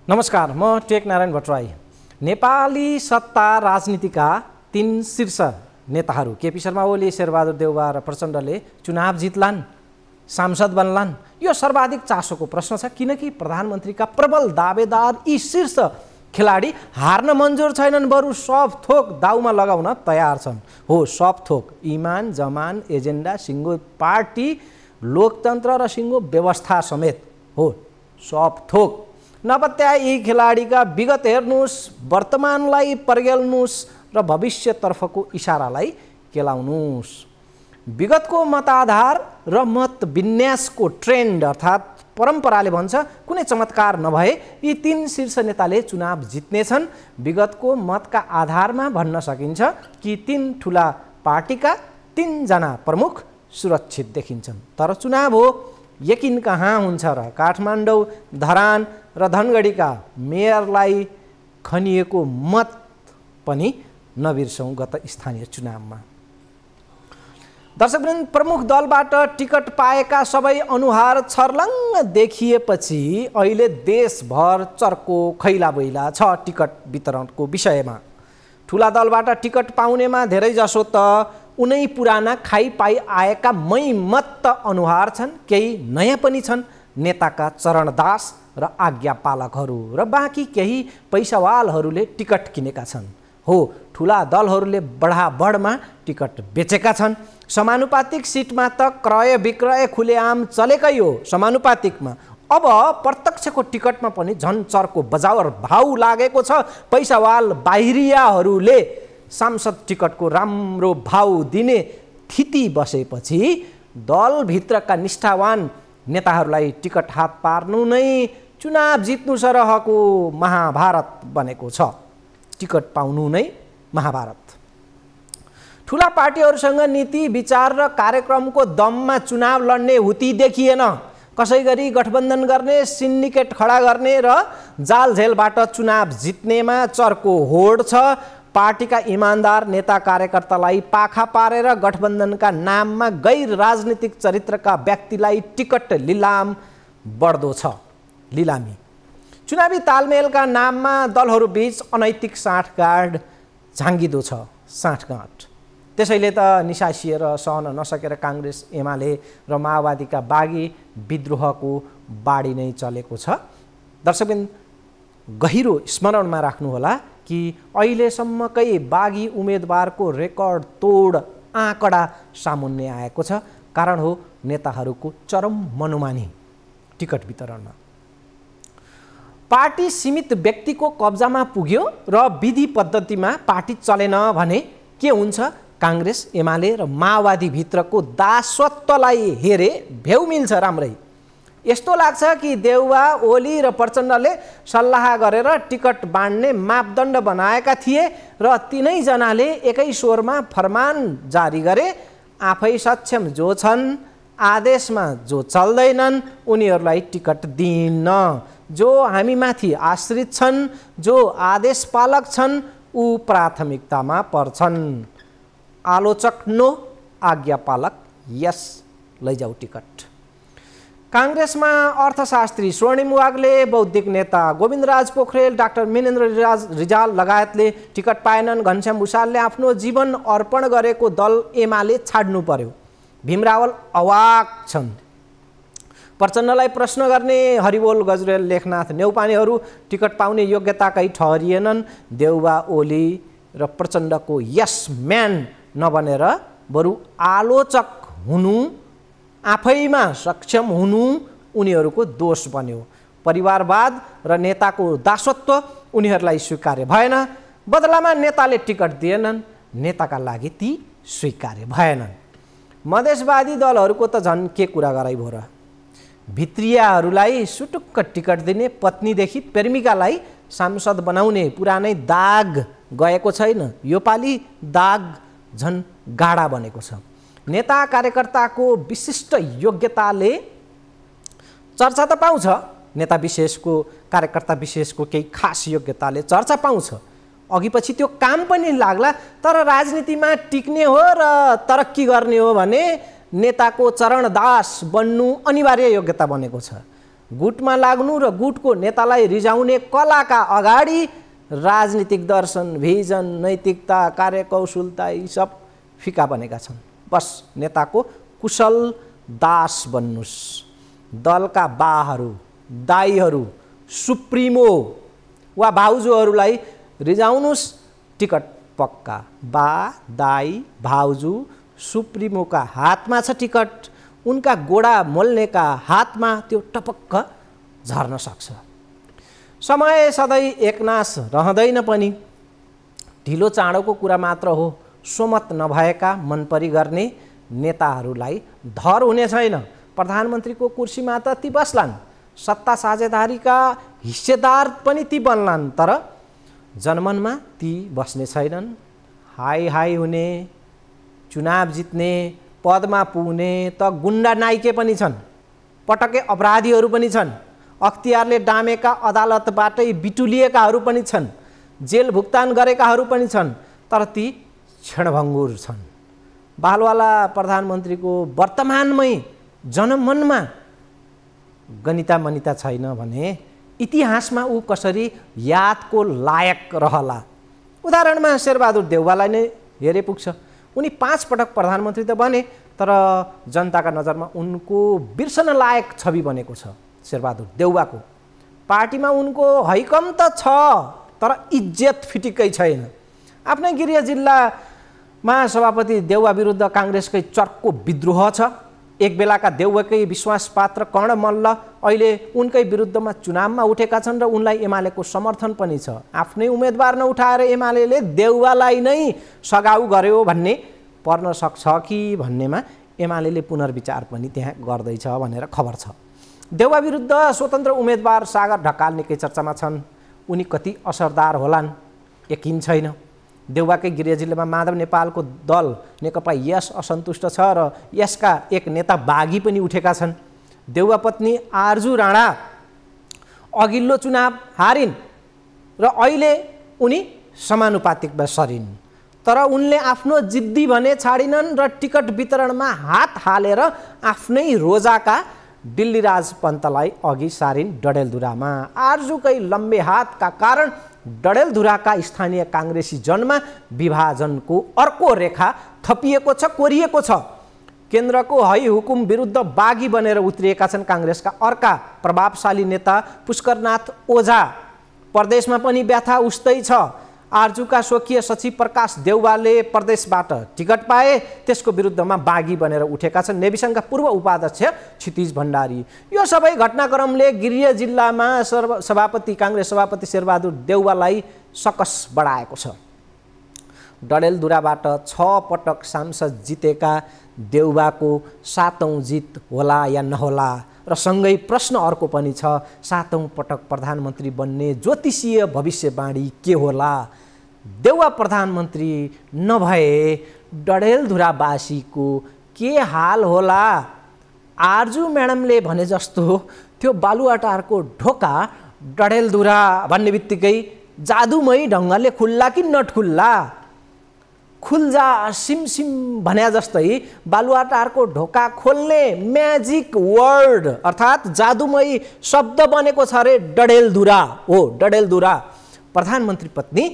नमस्कार, म टेक नारायण भट्टराई। नेपाली सत्ता राजनीतिका 3 शीर्ष नेताहरू केपी शर्मा ओली, शेरबहादुर देउवा र प्रचण्डले चुनाव जित्लान्, सांसद बन्लान्। यो सर्वाधिक चासोको प्रश्न छ, किनकि प्रधानमन्त्रीका प्रबल दावेदार यी शीर्ष खेलाडी हार्न मन्जुर छैनन्, बरु सब थोक दाउमा लगाउन तयार छन्। हो, सब थोक, इमान, जमान, एजेन्डा, सिङ्गो पार्टी, लोकतन्त्र र सिङ्गो व्यवस्था समेत। हो, सब थोक। नपत्या यी खेलाडीका विगत हेर्नुहोस्, वर्तमानलाई पर्गेल्नुहोस् र भविष्यतर्फको इसारालाई केलाउनुहोस्। विगतको मताधार र मत विन्यासको ट्रेन्ड अर्थात् परम्पराले भन्छ कुनै चमत्कार नभए यी 3 शीर्ष नेताले चुनाव जित्नेछन्। विगतको मतका आधारमा भन्न सकिन्छ कि 3 ठुला पार्टीका 3 जना प्रमुख सुरक्षित देखिन्छन्। तर चुनाव हो, यकिन कहाँ हुन्छ र? काठमाडौँ, धरान र धनगढीका मेयरलाई खनिएको मत पनि नबिर्सौँ गत स्थानीय चुनावमा। दर्शकवृन्द, प्रमुख दलबाट टिकट पाएका सबै अनुहार छर्लङ्ग देखिएपछि अहिले देशभर चर्को खैलाबैला छ टिकट वितरणको विषयमा। ठुला दलबाट टिकट पाउनेमा धेरैजसो त उनै पुराना खाइपाई आएका मैमत्त अनुहार छन्, केही नयाँ पनि छन्, नेताका चरणदास र आज्ञापालकहरू र बाँकी केही पैसावालहरूले टिकट किनेका छन्। हो, ठुला दलहरूले बढाबढमा टिकट बेचेका छन्। समानुपातिक सिटमा त क्रय विक्रय खुलेआम चलेकै हो समानुपातिकमा। अब प्रत्यक्षको टिकटमा पनि झन् चर्को बजावर भाउ लागेको छ। पैसावाल बाहिरियाहरूले सांसद टिकटको राम्रो भाउ दिने थिति बसेपछि दलभित्रका निष्ठावान नेताहरूलाई टिकट हात पार्नु नै चुनाव जित्नु सरहको महाभारत बनेको छ। टिकट पाउनु नै महाभारत। ठुला पार्टीहरूसँग नीति, विचार र कार्यक्रमको दममा चुनाव लड्ने हुती देखिएन। कसै गरी गठबन्धन गर्ने, सिन्डिकेट खडा गर्ने र जालझेलबाट चुनाव जित्नेमा चर्को होड छ। पार्टीका इमान्दार नेता कार्यकर्तालाई पाखा पारेर गठबन्धनका नाममा गैर राजनीतिक चरित्रका व्यक्तिलाई टिकट लिलाम बढ्दो छ। लिलामी चुनावी तालमेलका नाममा दलहरूबीच अनैतिक साँठगाँठ झाँगिदो छ। साँठगाँठ त्यसैले त निसासिएर सहन नसकेर काङ्ग्रेस, एमाले र माओवादीका बागी विद्रोहको बाढी नै चलेको छ। दर्शकबिन, गहिरो स्मरणमा राख्नुहोला कि अहिलेसम्मकै बागी उम्मेदवारको रेकर्ड तोड आँकडा सामुन्ने आएको छ। कारण हो नेताहरूको चरम मनोमानी टिकट वितरणमा। पार्टी सीमित व्यक्तिको कब्जामा पुग्यो र विधि पद्धतिमा पार्टी चलेन भने के हुन्छ? काङ्ग्रेस, एमाले र माओवादी भित्रको दासत्वलाई हेरे भ्याउ मिल्छ राम्रै। यस्तो लाग्छ कि देउवा, ओली र प्रचण्डले सल्लाह गरेर टिकट बाँड्ने मापदण्ड बनाएका थिए र तिनैजनाले एकै स्वरमा फरमान जारी गरे। आफै सक्षम जो छन्, आदेशमा जो चल्दैनन् उनीहरूलाई टिकट दिइन्न। जो हामीमाथि आश्रित छन्, जो आदेश पालक छन्, ऊ प्राथमिकतामा पर्छन्। आलोचक नो, आज्ञापालक यस, लैजाऊ टिकट। काङ्ग्रेसमा अर्थशास्त्री स्वर्णिम वाग्ले, बौद्धिक नेता गोविन्दराज पोखरेल, डाक्टर मिनेन्द्र रिजाल लगायतले टिकट पाएनन्। घनश्याम भुषालले आफ्नो जीवन अर्पण गरेको दल एमाले छाड्नु पर्यो। भीमरावल अवाक छन्। प्रचण्डलाई प्रश्न गर्ने हरिबोल गजरेल, लेखनाथ नेउपानेहरू टिकट पाउने योग्यताकै ठहरिएनन्। देउवा, ओली र प्रचण्डको यस म्यान नबनेर बरु आलोचक हुनु, आफैमा सक्षम हुनु उनीहरूको दोष बन्यो। परिवारवाद र नेताको दासत्व उनीहरूलाई स्वीकार्य भएन। बदलामा नेताले टिकट दिएनन्, नेताका लागि ती स्वीकार्य भएनन्। मधेसवादी दलहरूको त झन् के कुरा गराइ भो र? भित्रियाहरूलाई सुटुक्क टिकट दिने, पत्नीदेखि प्रेमिकालाई सांसद बनाउने पुरानै दाग गएको छैन। योपालि दाग झन् गाढा बनेको छ। नेता कार्यकर्ताको विशिष्ट योग्यताले चर्चा त पाउँछ, नेता विशेषको, कार्यकर्ता विशेषको केही खास योग्यताले चर्चा पाउँछ, अघिपछि त्यो काम पनि लाग्ला। तर राजनीतिमा टिक्ने हो र तरक्की गर्ने हो भने नेताको चरणदास बन्नु अनिवार्य योग्यता बनेको छ। गुटमा लाग्नु र गुटको नेतालाई रिझाउने कलाका अगाडि राजनीतिक दर्शन, भिजन, नैतिकता, कार्यकौशलता यी सब फिका बनेका छन्। बस नेताको कुशल दास बन्नुस्। दलका बाहरू, दाईहरू, सुप्रिमो वा भाउजूहरूलाई रिझाउनुस्। टिकट पक्का। बा, दाई, भाउजू, सुप्रिमोका हातमा छ टिकट। उनका गोडा मोल्नेका हातमा त्यो टपक्क झर्न सक्छ। समय सधैँ एकनास रहँदैन पनि। ढिलो चाँडोको कुरा मात्र हो। सोमत नभएका मनपरी गर्ने नेताहरूलाई धर हुने छैन। प्रधानमन्त्रीको कुर्सीमा त ती बस्लान्, सत्ता साझेदारीका हिस्सेदार पनि ती बन्लान्, तर जनमनमा ती बस्ने छैनन्। हाई हाई हुने, चुनाव जित्ने, पदमा पुग्ने त गुन्डा नाइके पनि छन्, पटके अपराधीहरू पनि छन्, अख्तियारले डामेका अदालतबाटै बिटुलिएकाहरू पनि छन्, जेल भुक्तान गरेकाहरू पनि छन्, तर ती क्षणभङ्गुर छन्। बालवाला प्रधानमन्त्रीको वर्तमानमै जनमनमा गनिता मनिता छैन भने इतिहासमा ऊ कसरी यादको लायक रहला। उदाहरणमा शेरबहादुर देउवालाई नै हेरे पुग्छ। उनी 5 पटक प्रधानमन्त्री त बने, तर जनताका नजरमा उनको बिर्सन लायक छवि बनेको छ शेरबहादुर देउवाको। पार्टीमा उनको हैकम त छ, तर इज्जत फिटिकै छैन। आफ्नै गृह जिल्लामा सभापति देउवा विरुद्ध काङ्ग्रेसकै चर्को विद्रोह छ। एक बेलाका देउवाकै विश्वासपात्र कर्ण मल्ल अहिले उनकै विरुद्धमा चुनावमा उठेका छन् र उनलाई एमालेको समर्थन पनि छ। आफ्नै उम्मेदवार नउठाएर एमालेले देउवालाई नै सघाउ गर्यो भन्ने पर्न सक्छ कि भन्नेमा एमालेले पुनर्विचार पनि त्यहाँ गर्दैछ भनेर खबर छ। देउवा विरुद्ध स्वतन्त्र उम्मेदवार सागर ढकाल निकै चर्चामा छन्। उनी कति असरदार होलान् यकिन छैन। देउवाकै गृह जिल्लामा माधव नेपालको दल नेकपा यस असन्तुष्ट छ र यसका एक नेता बागी पनि उठेका छन्। देउवा पत्नी आरजु राणा अघिल्लो चुनाव हारिन् र अहिले उनी समानुपातिकमा सरिन्, तर उनले आफ्नो जिद्दी भने छाडिनन् र टिकट वितरणमा हात हालेर आफ्नै रोजाका दिल्लीराज पन्तलाई अघि सारिन् डडेलधुरामा। आरजुकै लम्बे हातका कारण डडेलधुराका स्थानीय काङ्ग्रेसी जनमा विभाजनको अर्को रेखा थपिएको छ, कोरिएको छ। केन्द्रको है हुकुम विरुद्ध बागी बनेर उत्रिएका छन् काङ्ग्रेसका अर्का प्रभावशाली नेता पुष्करनाथ ओझा। प्रदेशमा पनि व्यथा उस्तै छ। आरजुका स्वकीय सचिव प्रकाश देउवाले प्रदेशबाट टिकट पाए, त्यसको विरुद्धमा बागी बनेर उठेका छन् नेविसङ्घका पूर्व उपाध्यक्ष क्षितिज भण्डारी। यो सबै घटनाक्रमले गृह जिल्लामा काङ्ग्रेस सभापति शेरबहादुर देउवालाई सकस बढाएको छ। डडेलधुराबाट 6 पटक सांसद जितेका देउवाको 7औं जित होला या नहोला र सँगै प्रश्न अर्को पनि छ, 7औं पटक प्रधानमन्त्री बन्ने ज्योतिषीय भविष्यवाणी के होला? देउवा प्रधानमन्त्री नभए डडेलधुरावासीको के हाल होला? आरजु म्याडमले भने जस्तो त्यो बालुवाटारको ढोका डडेलधुरा भन्ने बित्तिकै जादुमय ढङ्गले खुल्ला कि नठुल्ला? खुल्जा सिमसिम भन्या जस्तै बालुवाटारको ढोका खोल्ने म्याजिक वर्ड अर्थात् जादुमय शब्द बनेको छ रे डडेलधुरा हो। डडेलधुरा प्रधानमन्त्री पत्नी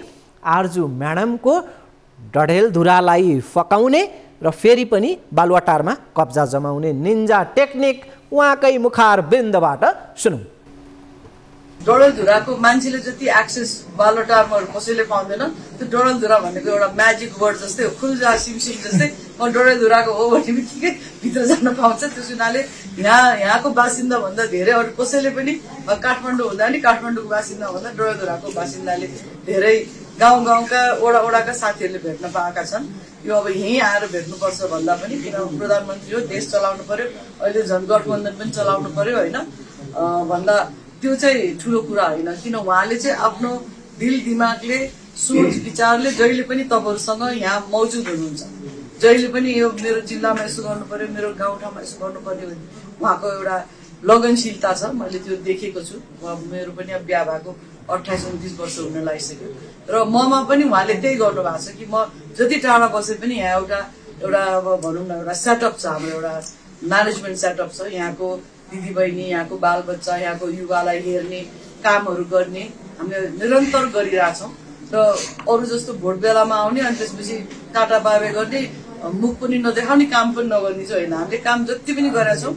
आरजु म्याडमको डडेलधुरालाई फकाउने र फेरि पनि बालुवाटारमा कब्जा जमाउने निन्जा टेक्निक उहाँकै मुखार बिन्दबाट सुनौँ। डडेलधुराको मान्छेले जति एक्सेस बालुवाटारमा कसैले पाउँदैन। त्यो डडेलधुरा भनेको एउटा म्याजिक वर्ड जस्तै हो, खुल्जा सिमसिम जस्तै। म डडेलधुराको हो भने बित्तिकै भित्र जान पाउँछ। त्यस हुनाले यहाँको बासिन्दा भन्दा धेरै अरू कसैले पनि काठमाडौँ हुँदा नि काठमाडौँको बासिन्दा भन्दा डडेलधुराको बासिन्दाले धेरै गाउँका वडाका साथीहरूले भेट्न पाएका छन्। यो अब यहीँ आएर भेट्नुपर्छ भन्दा पनि, किन प्रधानमन्त्री हो, देश चलाउनु पर्यो, अहिले जनगठबन्धन पनि चलाउनु पर्यो होइन भन्दा त्यो चाहिँ ठुलो कुरा होइन। किन उहाँले चाहिँ आफ्नो दिल दिमागले सोच विचारले जहिले पनि तपाईँहरूसँग यहाँ मौजुद हुनुहुन्छ। जहिले पनि यो मेरो जिल्लामा यसो गर्नु पर्यो, मेरो गाउँठाउँमा यसो गर्नुपर्यो भने उहाँको एउटा लगनशीलता छ। मैले त्यो देखेको छु। मेरो पनि अब बिहा भएको 28-29 वर्ष हुन लागिसक्यो र ममा पनि उहाँले त्यही गर्नुभएको छ कि म जति टाढा बसे पनि यहाँ एउटा अब भनौँ न एउटा सेटअप छ, हाम्रो एउटा म्यानेजमेन्ट सेटअप छ। यहाँको दिदीबहिनी, यहाँको बालबच्चा, यहाँको युवालाई हेर्ने कामहरू गर्ने हामीले निरन्तर गरिरहेछौँ। र अरू जस्तो भोट बेलामा आउने अनि त्यसपछि टाटा बाबे गर्ने, मुख पनि नदेखाउने, काम पनि नगर्ने चाहिँ होइन। हामीले काम जति पनि गरेका छौँ।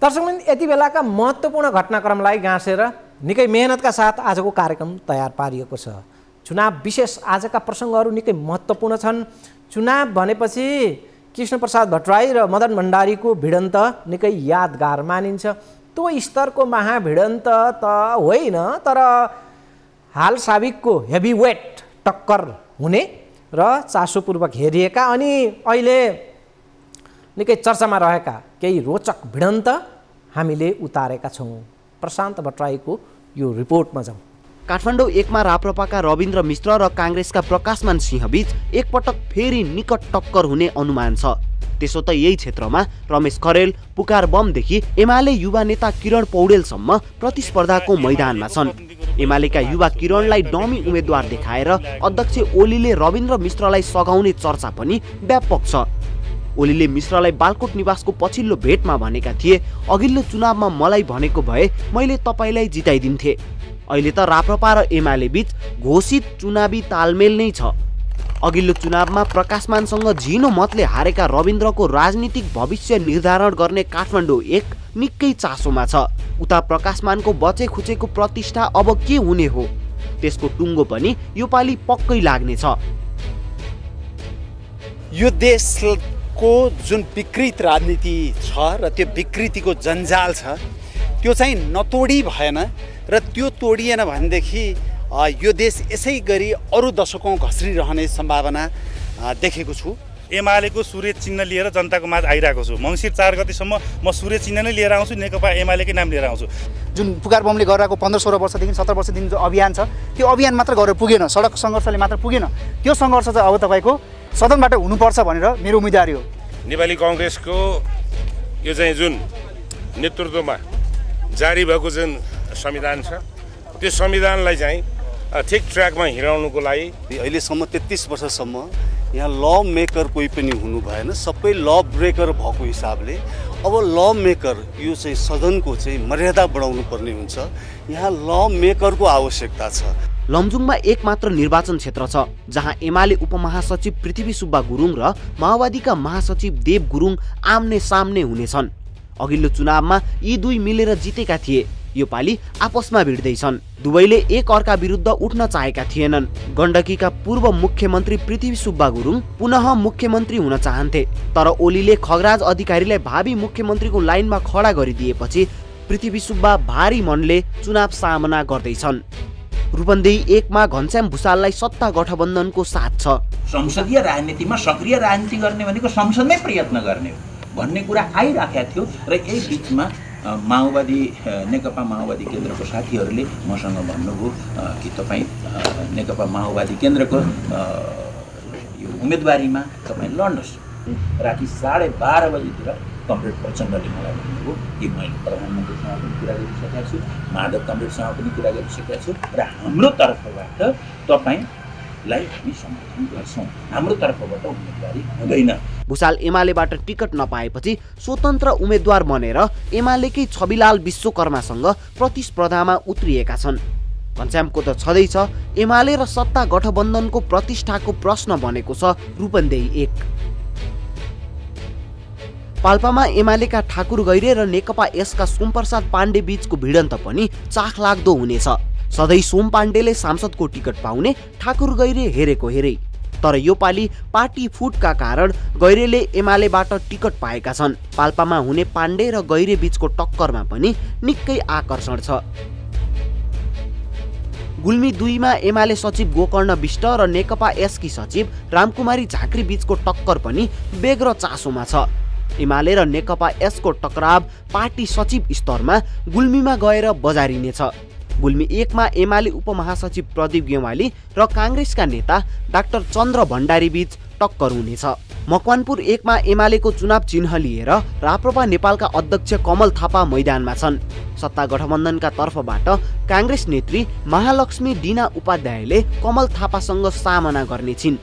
दर्शकबिन, यति बेलाका महत्त्वपूर्ण घटनाक्रमलाई गाँसेर निकै मेहनतका साथ आजको कार्यक्रम तयार पारिएको छ। चुनाव विशेष आजका प्रसङ्गहरू निकै महत्त्वपूर्ण छन्। चुनाव भनेपछि कृष्णप्रसाद भट्टराई र मदन भण्डारीको भिडन्त निकै यादगार मानिन्छ। त्यो स्तरको महाभिडन्त त होइन, तर हाल साबिकको हेभीवेट टक्कर हुने र चासोपूर्वक हेरिएका अनि अहिले निकै चर्चामा रहेका केही रोचक भिडन्त हामीले उतारेका छौँ। प्रशान्त भट्टराईको यो रिपोर्टमा जाउँ। काठमाडौँ 1 मा राप्रपाका रविन्द्र मिश्र र काङ्ग्रेसका प्रकाशमान सिंह बीच एकपटक फेरि निकट टक्कर हुने अनुमान छ। त्यसो त यही क्षेत्रमा रमेश खरेल, पुकार बमदेखि एमाले युवा नेता किरण पौडेलसम्म प्रतिस्पर्धाको मैदानमा छन्। एमालेका युवा किरणलाई डमी उम्मेद्वार देखाएर अध्यक्ष ओलीले रविन्द्र मिश्रलाई सघाउने चर्चा पनि व्यापक छ। ओलीले मिश्रलाई बालकोट निवासको पछिल्लो भेटमा भनेका थिए, अघिल्लो चुनावमा मलाई भनेको भए मैले तपाईलाई जिताइदिन्थे। अहिले त राप्रपा र एमाले बीच घोषित चुनावी तालमेल नै छ। अघिल्लो चुनावमा प्रकाशमानसँग झिनो मतले हारेका रविन्द्रको राजनीतिक भविष्य निर्धारण गर्ने काठमाडौँ 1 निकै चासोमा छ। उता प्रकाशमानको बचे खुचेको प्रतिष्ठा अब के हुने हो, त्यसको टुङ्गो पनि योपालि पक्कै लाग्नेछ। यो देशको जुन विकृत राजनीति छ र त्यो विकृतिको जन्जाल छ, त्यो चाहिँ नतोडी भएन र त्यो तोडिएन भनेदेखि यो देश यसै गरी अरू दशकौँ घस्रिरहने सम्भावना देखेको छु। एमालेको सूर्य चिन्ह लिएर जनताको माझ आइरहेको छु। मङ्सिर 4 गतेसम्म म सूर्य चिन्ह नै लिएर आउँछु, नेकपा एमालेकै नाम लिएर आउँछु। जुन पुकार बमले गरिरहेको 15-16 वर्षदेखि 17 वर्षदेखि जो अभियान छ, त्यो अभियान मात्र गरेर पुगेन, सडक सङ्घर्षले मात्र पुगेन। त्यो सङ्घर्ष चाहिँ अब तपाईँको सदनबाट हुनुपर्छ भनेर मेरो उम्मेदवारी हो। नेपाली कङ्ग्रेसको यो चाहिँ जुन नेतृत्वमा जारी भएको जुन संविधान छ, त्यो संविधानलाई चाहिँ ठिक ट्र्याकमा हिँडाउनुको लागि अहिलेसम्म 33 वर्षसम्म यहाँ ल मेकर कोही पनि हुनु भएन, सबै ल ब्रेकर भएको हिसाबले अब ल मेकर यो चाहिँ सदनको चाहिँ मर्यादा बढाउनु पर्ने हुन्छ। यहाँ ल मेकरको आवश्यकता छ। लमजुङमा एक मात्र निर्वाचन क्षेत्र छ जहाँ एमाले उपमहासचिव पृथ्वी सुब्बा गुरुङ र माओवादीका महासचिव देव गुरुङ आम्ने सामने हुनेछन्। अघिल्लो चुनावमा यी दुई मिलेर जितेका थिए, यो पालि आपसमा भिड्दैछन्। दुवैले एक अर्का विरुद्ध उठ्न चाहेका थिएनन्। गण्डकीका पूर्व मुख्यमन्त्री पृथ्वी सुब्बा गुरुङ पुनः मुख्यमन्त्री हुन चाहन्थे, तर ओलीले खगराज अधिकारीलाई भावी मुख्यमन्त्रीको लाइनमा खडा गरिदिएपछि पृथ्वी सुब्बा भारी मनले चुनाव सामना गर्दैछन्। रूपन्देही 1 मा घनश्याम भुसाललाई सत्ता गठबन्धनको साथ छ। संसदीय राजनीतिमा सक्रिय राजनीति गर्ने भनेको संसदमै प्रयत्न गर्ने हो भन्ने कुरा आइराखेको थियो र यही बिचमा माओवादी नेकपा माओवादी केन्द्रको साथीहरूले मसँग भन्नुभयो कि तपाईँ नेकपा माओवादी केन्द्रको यो उम्मेदवारीमा तपाईँ लड्नुहोस्। राति 12:30 बजीतिर कमरेड प्रचण्डले मलाई भन्नुभयो कि मैले प्रधानमन्त्रीसँग पनि कुरा गरिसकेको छु, माधव कमरेडसँग पनि कुरा गरिसकेको छु र हाम्रो तर्फबाट तपाईँलाई हामी समर्थन गर्छौँ, हाम्रो तर्फबाट उम्मेदवारी हुँदैन। भुसाल एमालेबाट टिकट नपाएपछि स्वतन्त्र उम्मेद्वार बनेर एमालेकै छविलाल विश्वकर्मासँग प्रतिस्पर्धामा उत्रिएका छन्। घनश्यामको त छँदैछ, एमाले र सत्ता गठबन्धनको प्रतिष्ठाको प्रश्न बनेको छ रूपन्देही 1। पाल्पामा एमालेका ठाकुर गैरे र नेकपा यसका सोमप्रसाद पाण्डे बीचको भिडन्त पनि चाखलाग्दो हुनेछ। सधैँ सोम पाण्डेले सांसदको टिकट पाउने, ठाकुर गैरे हेरेको हेरे, तर यो पालि पार्टी फुटका कारण गैरेले एमालेबाट टिकट पाएका छन्। पाल्पामा हुने पाण्डे र गैरे बीचको टक्करमा पनि निकै आकर्षण छ। गुल्मी 2 मा एमाले सचिव गोकर्ण विष्ट र नेकपा एसकी सचिव रामकुमारी झाँक्री बीचको टक्कर पनि बेग र चासोमा छ। एमाले र नेकपा यसको टकराव पार्टी सचिव स्तरमा गुल्मीमा गएर बजारिनेछ। गुल्मी 1 मा एमाले उपमहासचिव प्रदीप गेवाली र काङ्ग्रेसका नेता डाक्टर चन्द्र भण्डारी बीच टक्कर हुनेछ। मकवानपुर 1 मा एमालेको चुनाव चिन्ह लिएर राप्रपा नेपालका अध्यक्ष कमल थापा मैदानमा छन्। सत्ता गठबन्धनका तर्फबाट काङ्ग्रेस नेत्री महालक्ष्मी डिना उपाध्यायले कमल थापासँग सामना गर्ने छिन्।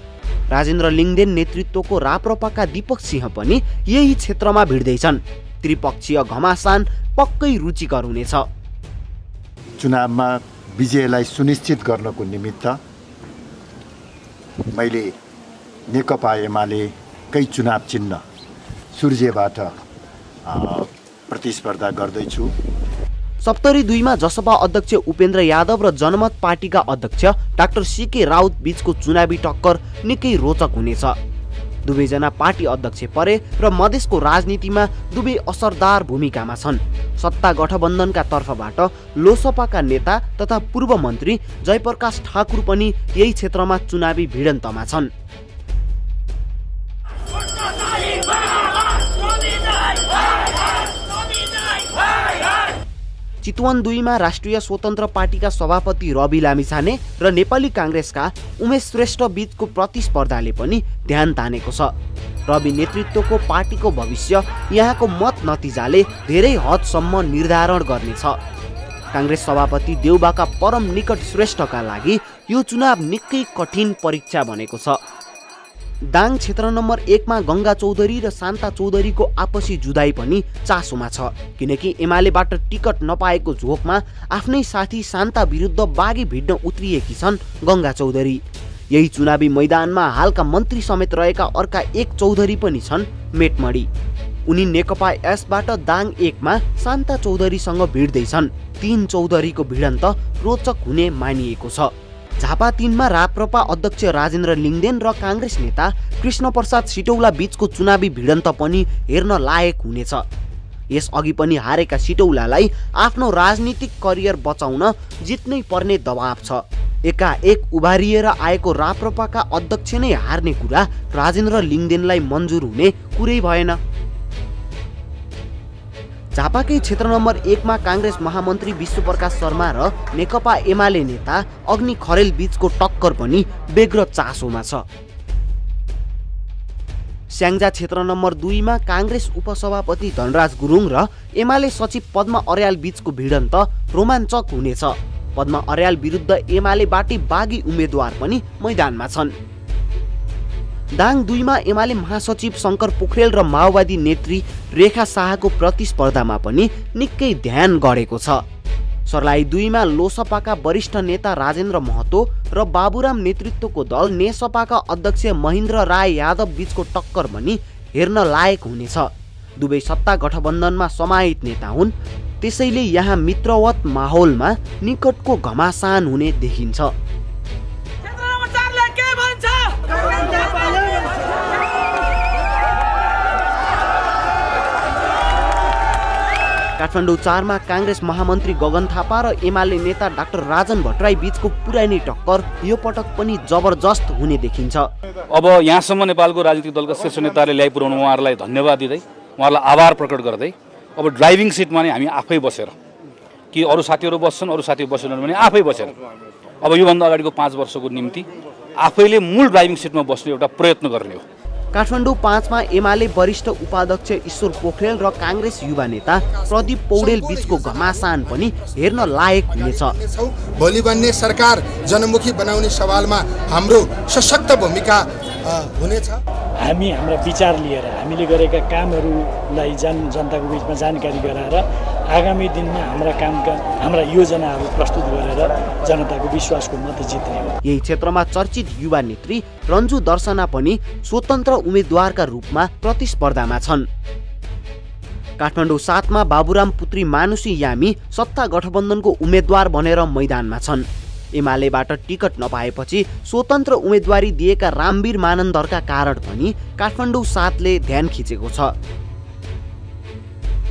राजेन्द्र लिङदेन नेतृत्वको राप्रपाका दीपक सिंह पनि यही क्षेत्रमा भिड्दैछन्। त्रिपक्षीय घमासान पक्कै रुचिकर हुनेछ। चुनावमा विजयलाई सुनिश्चित गर्नको निमित्त मैले नेकपा एमालेकै चुनाव चिन्ह सूर्यबाट प्रतिस्पर्धा गर्दैछु। सप्तरी 2 मा जसपा अध्यक्ष उपेन्द्र यादव र जनमत पार्टीका अध्यक्ष डाक्टर सीके राउत बीचको चुनावी टक्कर निकै रोचक हुनेछ। दुवैजना पार्टी अध्यक्ष परे र मधेसको राजनीतिमा दुवै असरदार भूमिकामा छन्। सत्ता गठबन्धनका तर्फबाट लोसपाका नेता तथा पूर्व मन्त्री जयप्रकाश ठाकुर पनि यही क्षेत्रमा चुनावी भिडन्तमा छन्। चितवन 2 मा राष्ट्रिय स्वतन्त्र पार्टीका सभापति रवि लामिछाने र नेपाली काङ्ग्रेसका उमेश श्रेष्ठ बीचको प्रतिस्पर्धाले पनि ध्यान तानेको छ। रवि नेतृत्वको पार्टीको भविष्य यहाँको मत नतिजाले धेरै हदसम्म निर्धारण गर्नेछ। काङ्ग्रेस सभापति देउबाका परम निकट श्रेष्ठका लागि यो चुनाव निकै कठिन परीक्षा बनेको छ। दाङ क्षेत्र नम्बर 1 मा गंगा चौधरी र शान्ता चौधरीको आपसी जुधाइ पनि चासोमा छ, किनकि एमालेबाट टिकट नपाएको झोकमा आफ्नै साथी शान्ता विरुद्ध बागी भिड्न उत्रिएकी छन् गंगा चौधरी। यही चुनावी मैदानमा हालका मन्त्री समेत रहेका अर्का एक चौधरी पनि छन् मेटमडी। उनी नेकपा एसबाट दाङ 1 मा शान्ता चौधरीसँग भिड्दैछन्। 3 चौधरीको भिडन्त रोचक हुने मानिएको छ। झापा 3 मा राप्रपा अध्यक्ष राजेन्द्र लिङदेन र काङ्ग्रेस नेता कृष्ण प्रसाद सिटौला बीचको चुनावी भिडन्त पनि हेर्न लायक हुनेछ। यस अघि पनि हारेका सिटौलालाई आफ्नो राजनीतिक करियर बचाउन जित्नै पर्ने दबाव छ। एकाएक उभारिएर आएको राप्रपाका अध्यक्ष नै हार्ने कुरा राजेन्द्र लिङदेनलाई मन्जुर हुने कुरै भएन। झापाकै क्षेत्र नम्बर 1 मा काङ्ग्रेस महामन्त्री विश्वप्रकाश शर्मा र नेकपा एमाले नेता अग्नि खरेल बीचको टक्कर पनि बेग्र चासोमा छ। स्याङ्जा क्षेत्र नम्बर 2 मा काङ्ग्रेस उपसभापति धनराज गुरुङ र एमाले सचिव पद्मा अर्याल बीचको भिडन्त रोमाञ्चक हुनेछ। पद्मा अर्याल विरुद्ध एमालेबाटै बागी उम्मेद्वार पनि मैदानमा छन्। दाङ 2 मा एमाले महासचिव शङ्कर पोखरेल र माओवादी नेत्री रेखा शाहको प्रतिस्पर्धामा पनि निकै ध्यान गढेको छ। सर्लाही 2 मा लोसपाका वरिष्ठ नेता राजेन्द्र महतो र बाबुराम नेतृत्वको दल नेसपाका अध्यक्ष महेन्द्र राय यादव बीचको टक्कर पनि हेर्न लायक हुनेछ। दुवै सत्ता गठबन्धनमा समाहित नेता हुन्, त्यसैले यहाँ मित्रवत माहौलमा निकटको घमासान हुने देखिन्छ। काठमाडौँ 4 मा काङ्ग्रेस महामन्त्री गगन थापा र एमाले नेता डाक्टर राजन भट्टराई बीचको पुरानै टक्कर यो पटक पनि जबरजस्त हुने देखिन्छ। अब यहाँसम्म नेपालको राजनीतिक दलका शीर्ष नेताले ल्याइपुर्याउनु उहाँहरूलाई धन्यवाद दिँदै, उहाँहरूलाई आभार प्रकट गर्दै, अब ड्राइभिङ सिटमा नै हामी आफै बसेर, कि अरू साथीहरू बस्छन् अरू साथी बसेनन् भने आफै बसेर अब योभन्दा अगाडिको 5 वर्षको निम्ति आफैले मूल ड्राइभिङ सिटमा बस्ने एउटा प्रयत्न गर्ने हो। काठमाडौँ 5 मा एमाले वरिष्ठ उपाध्यक्ष ईश्वर पोखरेल र काङ्ग्रेस युवा नेता प्रदीप पौडेल बीचको घमासान पनि हेर्न लायक हुनेछ। भोलि बन्ने सरकार जनमुखी बनाउने सवालमा हाम्रो सशक्त भूमिका हुनेछ। हामी हाम्रा विचार लिएर हामीले गरेका कामहरूलाई जनताको बीचमा जानकारी गराएर आगामी दिनमा हाम्रा योजनाहरू प्रस्तुत गरेर जनताको विश्वासको मत जित्ने हो। यही क्षेत्रमा चर्चित युवा नेत्री रन्जु दर्शना पनि स्वतन्त्र उम्मेद्वारका रूपमा प्रतिस्पर्धामा छन्। काठमाडौँ 7 मा बाबुराम पुत्री मानुसी यामी सत्ता गठबन्धनको उम्मेद्वार बनेर मैदानमा छन्। एमालेबाट टिकट नपाएपछि स्वतन्त्र उम्मेदवारी दिएका रामवीर मानन्दरका कारण पनि काठमाडौँ 7 ले ध्यान खिचेको छ।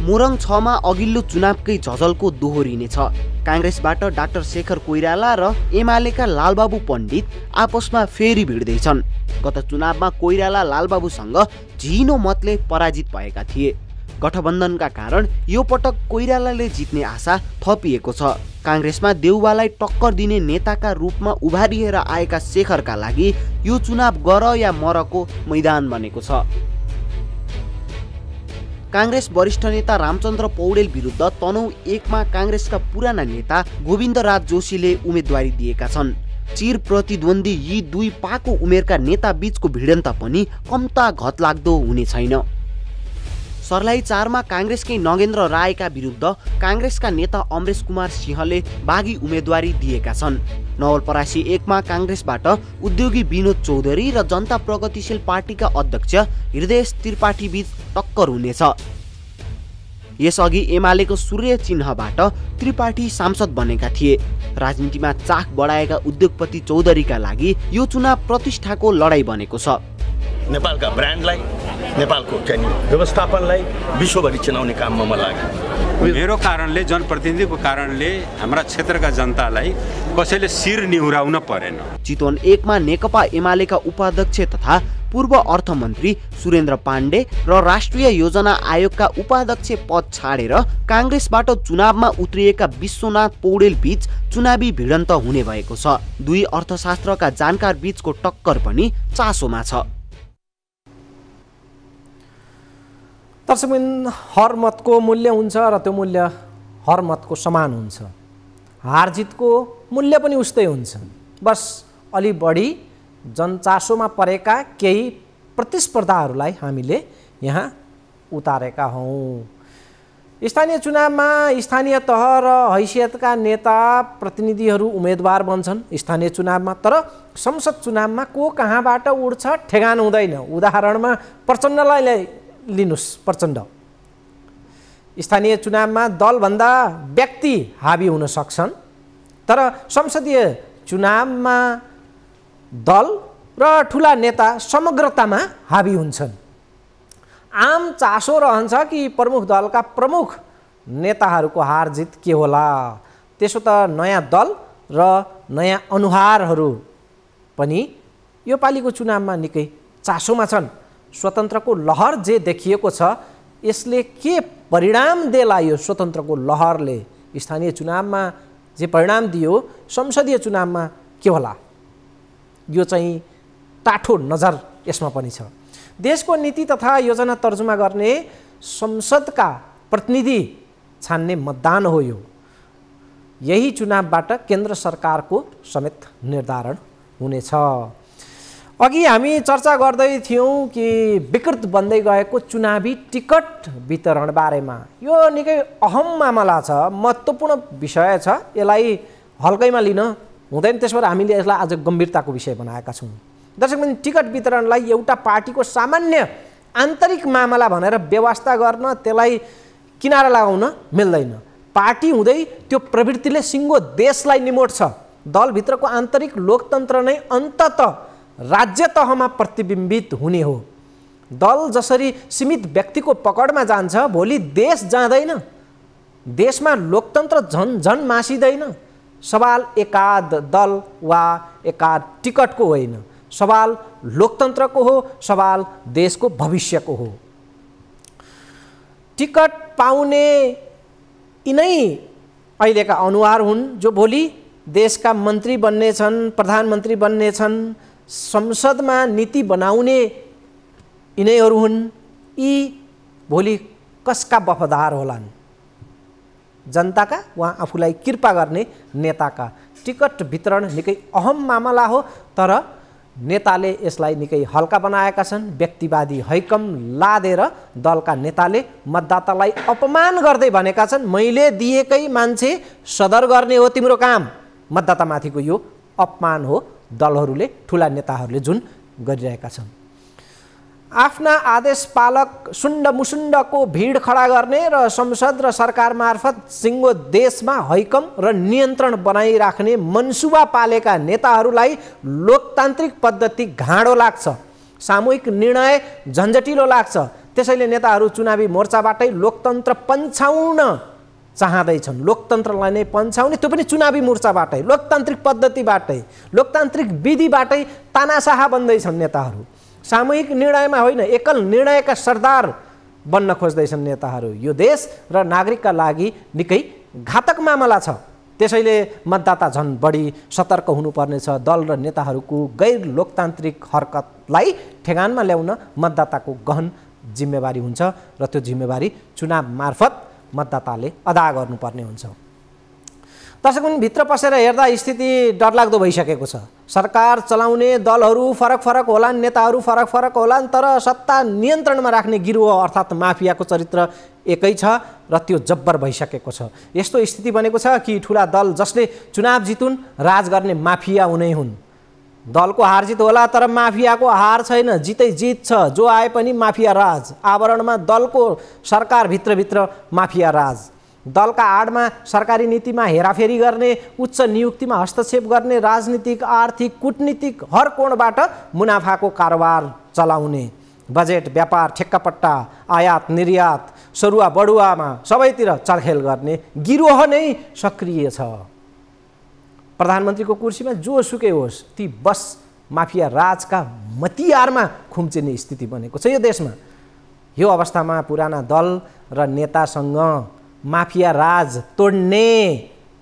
मोरङ 6 मा अघिल्लो चुनावकै झझलको दोहोरिनेछ। काङ्ग्रेसबाट डाक्टर शेखर कोइराला र एमालेका लालबाबु पण्डित आपसमा फेरि भिड्दैछन्। गत चुनावमा कोइराला लालबाबुसँग झिनो मतले पराजित भएका थिए। गठबन्धनका कारण यो पटक कोइरालाले जित्ने आशा थपिएको छ। काङ्ग्रेसमा देउवालाई टक्कर दिने नेताका रूपमा उभारिएर आएका शेखरका लागि यो चुनाव गर या मरको मैदान बनेको छ। काङ्ग्रेस वरिष्ठ नेता रामचन्द्र पौडेल विरुद्ध तनहुँ 1 मा काङ्ग्रेसका पुराना नेता गोविन्दराज जोशीले उम्मेदवारी दिएका छन्। चिर प्रतिद्वन्दी यी दुई पाको उमेरका नेता बीचको भिडन्त पनि कम्ता घतलाग्दो हुने छैन। सर्लाही 4 मा काङ्ग्रेसकै नगेन्द्र रायका विरुद्ध काङ्ग्रेसका नेता अमरेश कुमार सिंहले बागी उम्मेदवारी दिएका छन्। नवलपरासी 1 मा काङ्ग्रेसबाट उद्योगी विनोद चौधरी र जनता प्रगतिशील पार्टीका अध्यक्ष हृदय त्रिपाठी बीच टक्कर हुनेछ। यसअघि एमालेको सूर्य चिन्हबाट त्रिपाठी सांसद बनेका थिए। राजनीतिमा चाख बढाएका उद्योगपति चौधरीका लागि यो चुनाव प्रतिष्ठाको लडाई बनेको छ। नेपालका ब्रान्डलाई, नेपालको व्यवस्थापनलाई विश्वभरि चिनाउने काममा म लाग्यो। मेरो कारणले, जनप्रतिनिधिको कारणले हाम्रा क्षेत्रका जनतालाई कसैले शिर निहुराउन परेन। चितवन 1 मा नेकपा एमालेका उपाध्यक्ष तथा पूर्व अर्थमन्त्री सुरेन्द्र पाण्डे र राष्ट्रिय योजना आयोगका उपाध्यक्ष पद छाडेर काङ्ग्रेसबाट चुनावमा उत्रिएका विश्वनाथ पौडेल बीच चुनावी भिडन्त हुने भएको छ। दुई अर्थशास्त्रका जानकार बीचको टक्कर पनि चासोमा छ। दर्शकबिन, हर मतको मूल्य हुन्छ र त्यो मूल्य हर मतको समान हुन्छ। हार जितको मूल्य पनि उस्तै हुन्छ। बस अलि बढी जनचासोमा परेका केही प्रतिस्पर्धाहरूलाई हामीले यहाँ उतारेका हौँ। स्थानीय चुनावमा स्थानीय तह र हैसियतका नेता प्रतिनिधिहरू उम्मेदवार बन्छन् स्थानीय चुनावमा, तर संसद चुनावमा को कहाँबाट उड्छ ठेगान हुँदैन। उदाहरणमा प्रचण्डलाई लिनुस्। प्रचण्ड स्थानीय चुनावमा दलभन्दा व्यक्ति हावी हुन सक्छन्, तर संसदीय चुनावमा दल र ठुला नेता समग्रतामा हावी हुन्छन्। आम चासो रहन्छ कि प्रमुख दलका प्रमुख नेताहरूको हार जित के होला। त्यसो त नयाँ दल र नयाँ अनुहारहरू पनि यो पालिको चुनावमा निकै चासोमा छन्। स्वतन्त्रको लहर जे देखिएको छ, यसले के परिणाम देला? यो स्वतन्त्रको लहरले स्थानीय चुनावमा जे परिणाम दियो, संसदीय चुनावमा के होला? यो चाहिँ टाठो नजर यसमा पनि छ। देशको नीति तथा योजना तर्जुमा गर्ने संसदका प्रतिनिधि छान्ने मतदान हो यो। यही चुनावबाट केन्द्र सरकारको समेत निर्धारण हुनेछ। अघि हामी चर्चा गर्दै थियौँ कि विकृत बन्दै गएको चुनावी टिकट वितरण बारेमा। यो निकै अहम मामला छ, महत्त्वपूर्ण विषय छ। यसलाई हल्कैमा लिन हुँदैन। त्यसो भएर हामीले यसलाई आज गम्भीरताको विषय बनाएका छौँ। दर्शकबिन, टिकट वितरणलाई एउटा पार्टीको सामान्य आन्तरिक मामला भनेर व्यवस्था गर्न, त्यसलाई किनारा लगाउन मिल्दैन। पार्टी हुँदै त्यो प्रवृत्तिले सिङ्गो देशलाई निमोड्छ। दलभित्रको आन्तरिक लोकतन्त्र नै अन्ततः राज्य तहमा प्रतिबिम्बित हुने हो। दल जसरी सीमित व्यक्तिको पकडमा जान्छ, भोलि देश जाँदैन। देशमा लोकतन्त्र झन मासिँदैन। सवाल एकाध दल वा एकाध टिकटको होइन, सवाल लोकतन्त्रको हो, सवाल देशको भविष्यको हो। टिकट पाउने यिनै अहिलेका अनुहार हुन् जो भोलि देशका मन्त्री बन्नेछन्, प्रधानमन्त्री बन्नेछन्। संसदमा नीति बनाउने यिनैहरू हुन्। यी भोलि कसका वफादार होलान्? जनताका वा आफूलाई कृपा गर्ने नेताका? टिकट वितरण निकै अहम मामला हो, तर नेताले यसलाई निकै हल्का बनाएका छन्। व्यक्तिवादी हैकम लादेर दलका नेताले मतदातालाई अपमान गर्दै भनेका छन्, मैले दिएकै मान्छे सदर गर्ने हो तिम्रो काम। मतदातामाथिको यो अपमान हो दलहरूले, ठुला नेताहरूले जुन गरिरहेका छन्। आफ्ना आदेश पालक सुण्ड मुसुण्डको भिड खडा गर्ने र संसद र सरकार मार्फत सिङ्गो देशमा हैकम र नियन्त्रण बनाइराख्ने मनसुबा पालेका नेताहरूलाई लोकतान्त्रिक पद्धति घाँडो लाग्छ। सामूहिक निर्णय झन्झटिलो लाग्छ। त्यसैले नेताहरू चुनावी मोर्चाबाटै लोकतन्त्र पन्छाउन चाहँदैछन्। लोकतन्त्रलाई नै पन्छाउने, त्यो पनि चुनावी मोर्चाबाटै, लोकतान्त्रिक पद्धतिबाटै, लोकतान्त्रिक विधिबाटै तानाशाह बन्दैछन् नेताहरू। सामूहिक निर्णयमा होइन, एकल निर्णयका सरदार बन्न खोज्दैछन् नेताहरू। यो देश र नागरिकका लागि निकै घातक मामला छ। त्यसैले मतदाता झन् बढी सतर्क हुनुपर्नेछ। दल र नेताहरूको गैर लोकतान्त्रिक हरकतलाई ठेगानमा ल्याउन मतदाताको गहन जिम्मेवारी हुन्छ र त्यो जिम्मेवारी चुनाव मार्फत मतदाताले अदा गर्नुपर्ने हुन्छ। दर्शक पनि भित्र पसेर हेर्दा स्थिति डरलाग्दो भइसकेको छ। सरकार चलाउने दलहरू फरक फरक होलान्, नेताहरू फरक फरक होलान्, तर सत्ता नियन्त्रणमा राख्ने गिरोह अर्थात् माफियाको चरित्र एकै छ र त्यो जब्बर भइसकेको छ। यस्तो स्थिति बनेको छ कि ठुला दल जसले चुनाव जितुन् राज गर्ने माफिया उनै हुन्। दलको हारजित होला तर माफियाको हार छैन, जितै जित छ। जो आए पनि माफिया राज, आवरणमा दलको सरकार भित्रभित्र माफिया राज। दलका आडमा सरकारी नीतिमा हेराफेरी गर्ने, उच्च नियुक्तिमा हस्तक्षेप गर्ने, राजनीतिक आर्थिक कूटनीतिक हर कोणबाट मुनाफाको कारोबार चलाउने, बजेट व्यापार ठेक्कापट्टा आयात निर्यात सरुवा बढुवामा सबैतिर चलखेल गर्ने गिरोह नै सक्रिय छ। प्रधानमन्त्रीको कुर्सीमा जोसुकै होस् ती बस माफिया राजका मतियारमा खुम्चिने स्थिति बनेको छ यो देशमा। यो अवस्थामा पुराना दल र नेतासँग माफिया राज तोड्ने,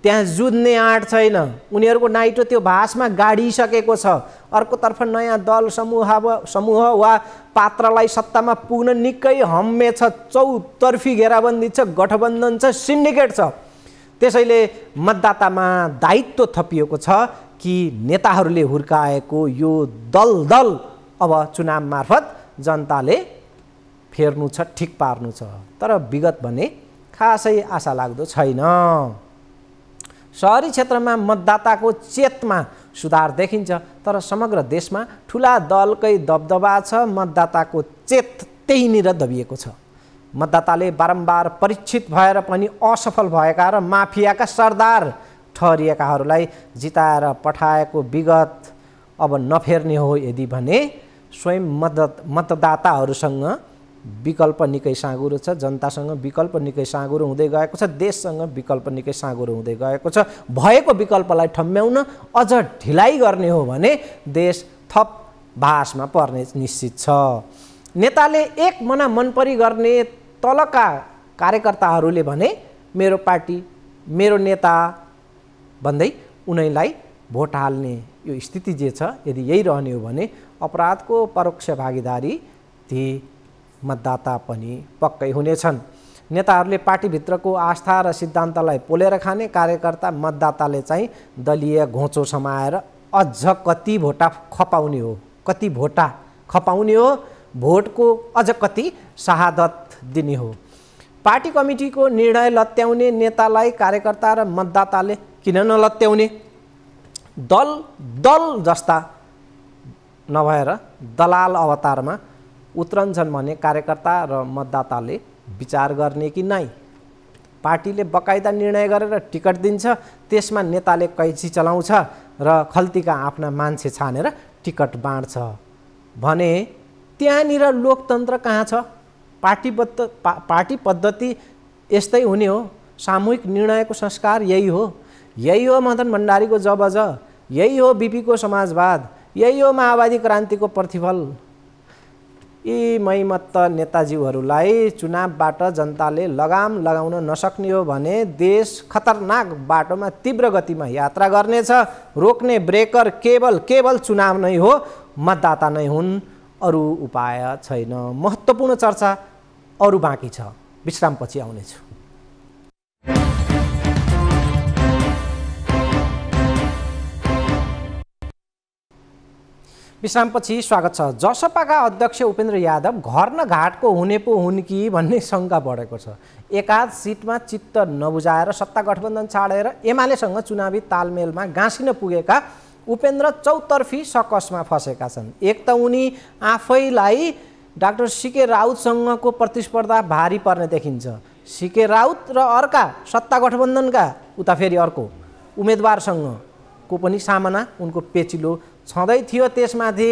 त्यहाँ जुझ्ने आँट छैन। उनीहरूको नाइटो त्यो भाषमा गाडिसकेको छ। अर्कोतर्फ नयाँ दल समूह वा पात्रलाई सत्तामा पुग्न निकै हम्मे छ। चौतर्फी घेराबन्दी छ, गठबन्धन छ, सिन्डिकेट छ। त्यसैले मतदातामा दायित्व थपिएको छ कि नेताहरूले हुर्काएको यो दल अब चुनाव मार्फत जनताले फेर्नु छ, ठिक पार्नु छ। तर विगत भने खासै आशा लाग्दो छैन। शहरी क्षेत्रमा मतदाताको चेतमा सुधार देखिन्छ, तर समग्र देशमा ठुला दलकै दबदबा छ। मतदाताको चेत त्यहीँनिर दबिएको छ। मतदाताले बारम्बार परीक्षित भएर पनि असफल भएका र माफियाका सरदार ठहरिएकाहरूलाई जिताएर पठाएको विगत अब नफेर्ने हो यदि भने स्वयं मतदाताहरूसँग विकल्प निकै साँगुरो छ। जनतासँग विकल्प निकै साँगुरो हुँदै गएको छ। देशसँग विकल्प निकै साँगुरो हुँदै गएको छ। भएको विकल्पलाई ठम्ब्याउन अझ ढिलाइ गर्ने हो भने देश थप भासमा पर्ने निश्चित छ। नेताले एक मना मनपरी गर्ने तलका कार्यकर्ताहरूले भने मेरो पार्टी मेरो नेता भन्दै उनैलाई भोट हाल्ने यो स्थिति जे छ यदि यही रहने हो भने अपराधको परोक्ष भागीदारी ती मतदाता पनि पक्कै हुनेछन्। नेताहरूले पार्टीभित्रको आस्था र सिद्धान्तलाई पोलेर खाने, कार्यकर्ता मतदाताले चाहिँ दलीय घोँचो समाएर अझ कति भोटा खपाउने हो, कति भोटा खपाउने हो, भोटको अझ कति शहादत दिने हो। पार्टी कमिटीको निर्णय लत्याउने नेतालाई कार्यकर्ता र मतदाताले किन नलत्याउने? दल जस्ता नभएर दलाल अवतारमा उत्रन्छन् भने कार्यकर्ता र मतदाताले विचार गर्ने कि नै? पार्टीले बकाइदा निर्णय गरेर टिकट दिन्छ, त्यसमा नेताले कैची चलाउँछ र खल्तीका आफ्ना मान्छे छानेर टिकट बाँड्छ भने त्यहाँनिर लोकतन्त्र कहाँ छ? पार्टी पद्धति यस्तै हुने हो। सामूहिक निर्णयको संस्कार यही हो। यही हो मदन भण्डारीको जबज, यही हो बिपीको समाजवाद, यही हो माओवादी क्रान्तिको प्रतिफल। यी मैमत्त नेताजीहरूलाई चुनावबाट जनताले लगाम लगाउन नसक्ने हो भने देश खतरनाक बाटोमा तीव्र गतिमा यात्रा गर्नेछ। रोक्ने ब्रेकर केवल चुनाव नै हो, मतदाता नै हुन्, अरू उपाय छैन। महत्त्वपूर्ण चर्चा अरू बाँकी छ। विश्रामपछि आउनेछु। विश्रामपछि स्वागत छ। जसपाका अध्यक्ष उपेन्द्र यादव घर न घाटको हुने पो हुन् कि भन्ने शङ्का बढेको छ। एकाध सिटमा चित्त नबुझाएर सत्ता गठबन्धन छाडेर एमालेसँग चुनावी तालमेलमा गाँसिन पुगेका उपेन्द्र चौतर्फी सकसमा फसेका छन्। एक त उनी आफैलाई डाक्टर सीके राउतसँगको प्रतिस्पर्धा भारी पर्ने देखिन्छ। सीके राउत र अर्का सत्ता गठबन्धनका उता फेरि अर्को उम्मेदवारसँगको पनि सामना उनको पेचिलो छँदै थियो। त्यसमाथि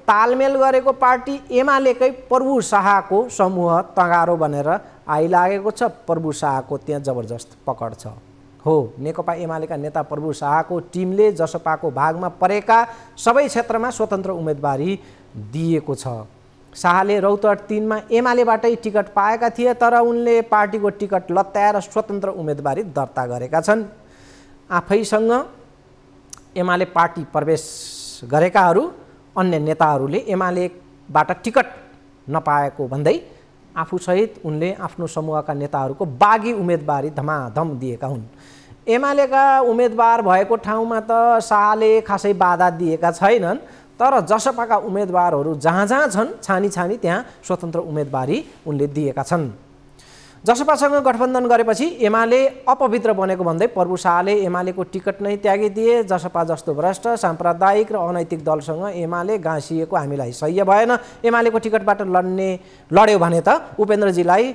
तालमेल गरेको पार्टी एमालेकै प्रभु शाहको समूह तगारो बनेर आइलागेको छ। प्रभु शाहको त्यहाँ जबरजस्त पकड छ। हो, नेकपा एमालेका नेता प्रभु शाहको टिमले जसपाको भागमा परेका सबै क्षेत्रमा स्वतन्त्र उम्मेदवारी दिएको छ। शाहले रौतहट 3 मा एमालेबाटै टिकट पाएका थिए, तर उनले पार्टीको टिकट लत्याएर स्वतन्त्र उम्मेदवारी दर्ता गरेका छन्। आफैसँग एमाले पार्टी प्रवेश गरेकाहरू अन्य नेताहरूले एमालेबाट टिकट नपाएको भन्दै आफूसहित उनले आफ्नो समूहका नेताहरूको बागी उम्मेदवारी धमाधम दिएका हुन्। एमालेका उम्मेदवार भएको ठाउँमा त शाहले खासै बाधा दिएका छैनन्, तर जसपाका उम्मेदवारहरू जहाँ जहाँ छन् छानी छानी त्यहाँ स्वतन्त्र उम्मेदवारी उनले दिएका छन्। जसपासँग गठबन्धन गरेपछि एमाले अपवित्र बनेको भन्दै प्रभु शाहले एमालेको टिकट नै त्यागिदिए। जसपा जस्तो भ्रष्ट साम्प्रदायिक र अनैतिक दलसँग एमाले गाँसिएको हामीलाई सह्य भएन। एमालेको टिकटबाट लड्यो भने त उपेन्द्रजीलाई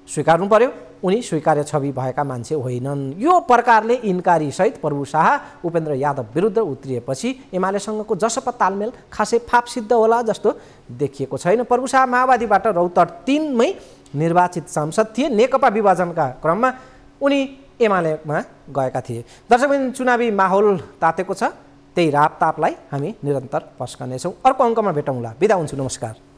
स्वीकार्नु पर्यो, उनी स्वीकार्य छवि भएका मान्छे होइनन्। यो प्रकारले इन्कारी सहित प्रभु शाह उपेन्द्र यादव विरुद्ध उत्रिएपछि एमालेसँगको जसपा तालमेल खासै फाप सिद्ध होला जस्तो देखिएको छैन। प्रभु शाह माओवादीबाट रौतहट 3 मै निर्वाचित सांसद थिए। नेकपा विभाजनका क्रममा उनी एमालेमा गएका थिए। दर्शकबिन, चुनावी माहौल तातेको छ, त्यही रापतापलाई हामी निरन्तर पस्कनेछौँ। अर्को अङ्कमा भेटौँला। बिदा हुन्छु, नमस्कार।